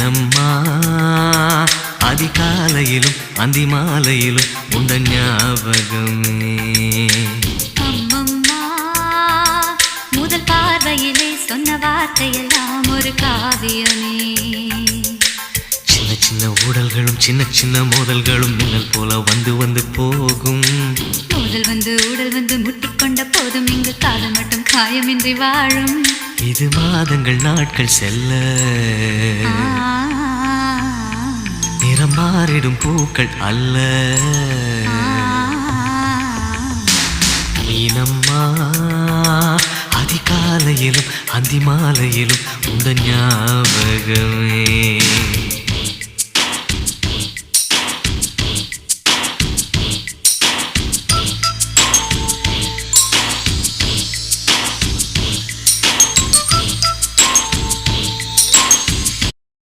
மீனம்மா அதிகாலையிலும் அந்தி மாலையிலும் உண்ட ஞாபகமே. அம்மம்மா முதல் பார்வையிலே சொன்ன வார்த்தையெல்லாம் ஒரு காவியமே. சின்ன சின்ன ஊடல்களும் சின்ன சின்ன மோதல்களும் மின்னல் போல வந்து வந்து போகும். மோதல் வந்து ஊடல் வந்து முட்டிக்கொண்ட போதும் இங்கு காதல் மட்டும் காயமின்றி வாழும். இது மாதங்கள் நாட்கள் செல்ல நிறம் மாறிடும் பூக்கள் அல்ல. மீனம்மா அதிகாலையிலும் அந்தி மாலையிலும் உண்ட ஞாபகமே.